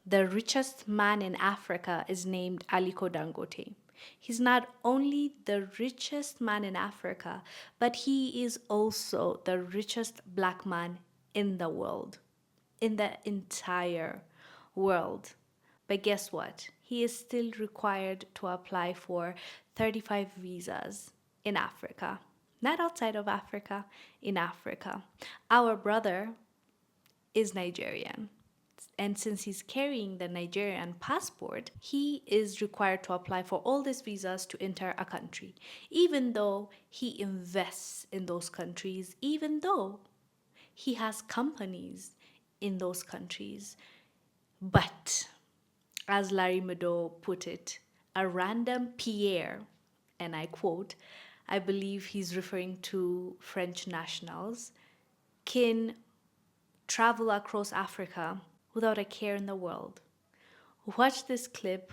The richest man in Africa is named Aliko Dangote. He's not only the richest man in Africa, but he is also the richest black man in the world, in the entire world. But guess what? He is still required to apply for 35 visas in Africa. Not outside of Africa, in Africa. Our brother is Nigerian. And since he's carrying the Nigerian passport, he is required to apply for all these visas to enter a country, even though he invests in those countries, even though he has companies in those countries. But, as Larry Meadow put it, a random Pierre, and I quote, I believe he's referring to French nationals, can travel across Africa without a care in the world. Watch this clip.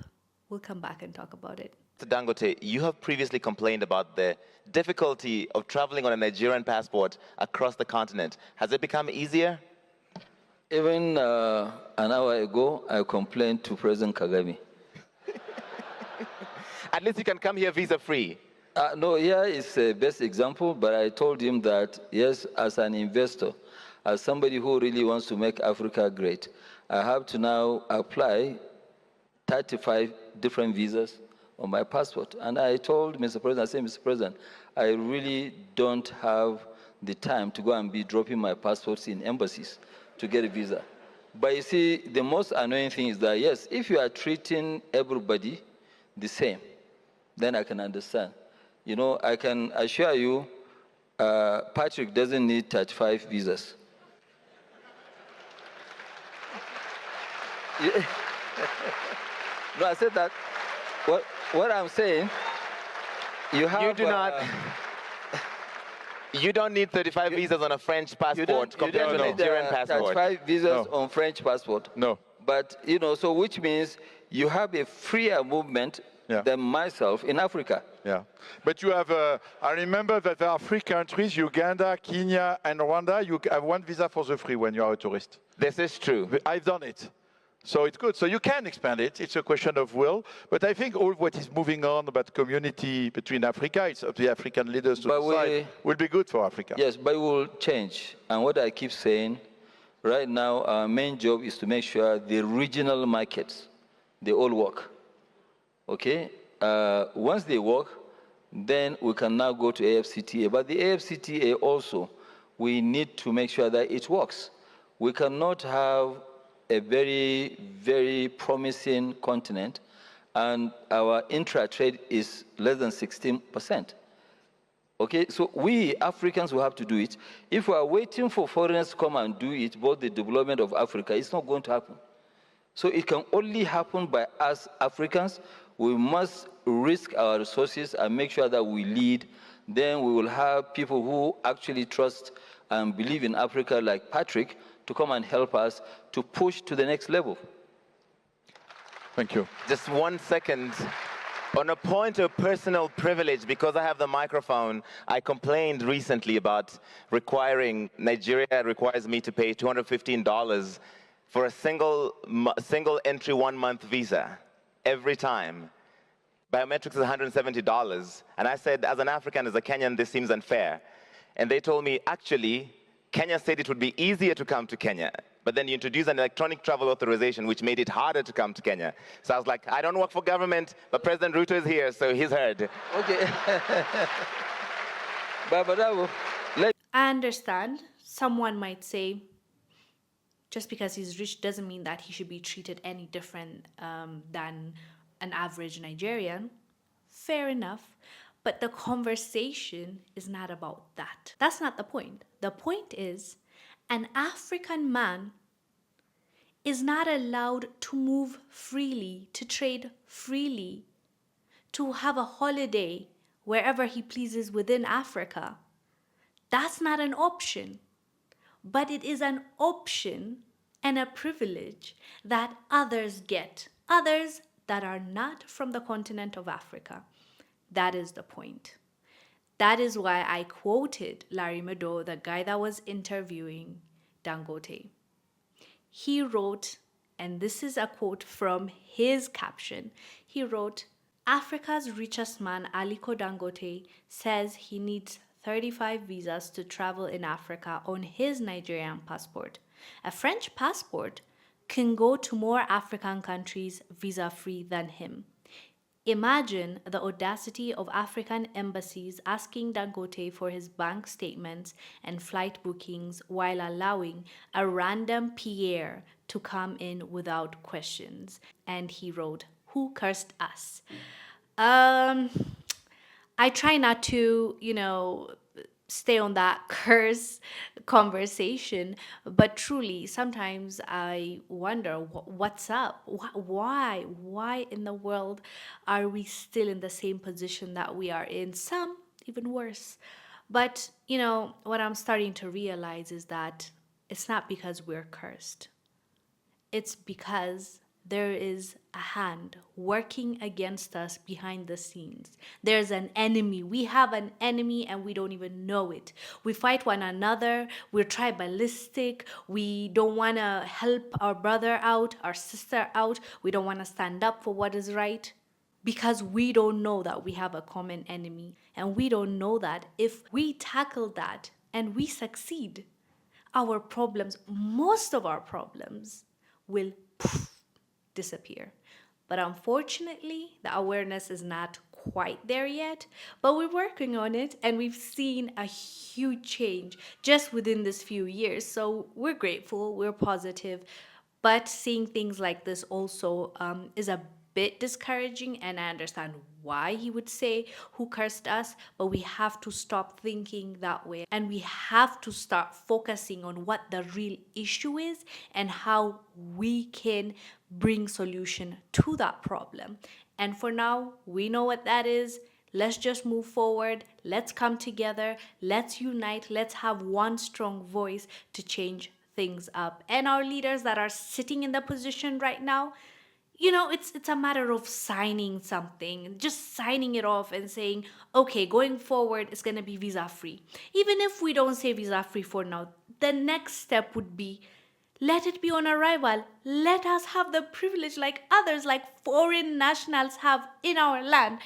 We'll come back and talk about it. Mr. Dangote, you have previously complained about the difficulty of traveling on a Nigerian passport across the continent. Has it become easier? Even an hour ago, I complained to President Kagame. At least you can come here visa-free. No, here is the best example, but I told him that, yes, as an investor, as somebody who really wants to make Africa great, I have to now apply 35 different visas on my passport. And I told Mr. President, I said, Mr. President, I really don't have the time to go and be dropping my passports in embassies to get a visa. But you see, the most annoying thing is that, yes, if you are treating everybody the same, then I can understand. You know, I can assure you, Patrick doesn't need 35 visas. No, I said that. What I'm saying, you have... You do not... You don't need 35 visas on a French passport compared to a Nigerian passport. 35 visas on French passport. No. But, you know, so which means you have a freer movement than myself in Africa. Yeah, but you have, I remember that there are 3 countries, Uganda, Kenya, and Rwanda. You have 1 visa for the free when you are a tourist. This is true. I've done it. So it's good. So you can expand it. It's a question of will. But I think all what is moving on about community between Africa, it's up to the African leaders to decide, will be good for Africa. Yes, but it will change. And what I keep saying, right now, our main job is to make sure the regional markets, they all work. Okay? Once they work, then we can now go to AFCTA. But the AFCTA also, we need to make sure that it works. We cannot have a very, very promising continent, and our intra-trade is less than 16%. Okay, so we Africans will have to do it. If we are waiting for foreigners to come and do it, both the development of Africa, it's not going to happen. So it can only happen by us Africans. We must risk our resources and make sure that we lead. Then we will have people who actually trust and believe in Africa, like Patrick, to come and help us to push to the next level. Thank you. Just 1 second. On a point of personal privilege, because I have the microphone, I complained recently about Nigeria requires me to pay $215 for a single entry 1-month visa every time. Biometrics is $170. And I said, as an African, as a Kenyan, this seems unfair. And they told me, actually, Kenya said it would be easier to come to Kenya, but then you introduced an electronic travel authorization, which made it harder to come to Kenya. So I was like, I don't work for government, but President Ruto is here, so he's heard. Okay. I understand. Someone might say, just because he's rich doesn't mean that he should be treated any different than an average Nigerian. Fair enough. But the conversation is not about that. That's not the point. The point is, an African man is not allowed to move freely, to trade freely, to have a holiday wherever he pleases within Africa. That's not an option. But it is an option and a privilege that others get. Others that are not from the continent of Africa. That is the point. That is why I quoted Larry Meadow, the guy that was interviewing Dangote. He wrote And this is a quote from his caption. He wrote, Africa's richest man, Aliko Dangote, says he needs 35 visas to travel in Africa on his Nigerian passport. A French passport can go to more African countries visa-free than him. Imagine the audacity of African embassies asking Dangote for his bank statements and flight bookings while allowing a random Pierre to come in without questions. And he wrote, "Who cursed us?" Um, I try not to, stay on that curse conversation, but truly, sometimes I wonder what's up. Why in the world are we still in the same position that we are in? Some even worse. But, what I'm starting to realize is that it's not because we're cursed. It's because there is a hand working against us behind the scenes. There's an enemy. We have an enemy and we don't even know it. We fight one another. We're tribalistic. We don't want to help our brother out, our sister out. We don't want to stand up for what is right because we don't know that we have a common enemy. And we don't know that if we tackle that and we succeed, our problems, most of our problems, will disappear. But unfortunately, the awareness is not quite there yet, but we're working on it and we've seen a huge change just within this few years. So we're grateful, we're positive, but seeing things like this also is a bit discouraging, and I understand why he would say who cursed us, but we have to stop thinking that way and we have to start focusing on what the real issue is and how we can bring solution to that problem. And for now, we know what that is. Let's just move forward. Let's come together. Let's unite. Let's have one strong voice to change things up. And our leaders that are sitting in the position right now, it's a matter of signing something, just signing it off and saying, okay, going forward, it's going to be visa free. Even if we don't say visa free for now, the next step would be, let it be on arrival. Let us have the privilege like others, like foreign nationals have in our land.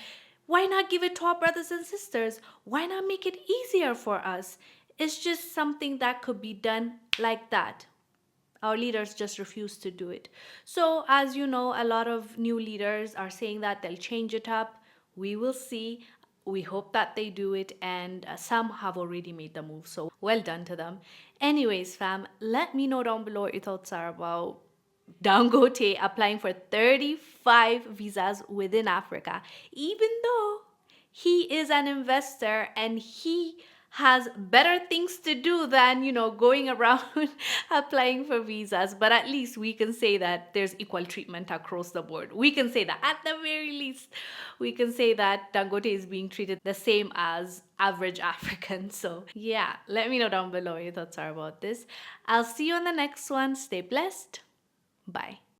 Why not give it to our brothers and sisters? Why not make it easier for us? It's just something that could be done like that. Our leaders just refuse to do it. So, as you know, a lot of new leaders are saying that they'll change it up. We will see. We hope that they do it, and some have already made the move. So, well done to them. Anyways, fam, let me know down below what your thoughts are about Dangote applying for 35 visas within Africa, even though he is an investor and he has better things to do than, going around applying for visas. But at least we can say that there's equal treatment across the board. We can say that at the very least, we can say that Dangote is being treated the same as average Africans. So yeah, let me know down below what your thoughts are about this. I'll see you on the next one. Stay blessed. Bye.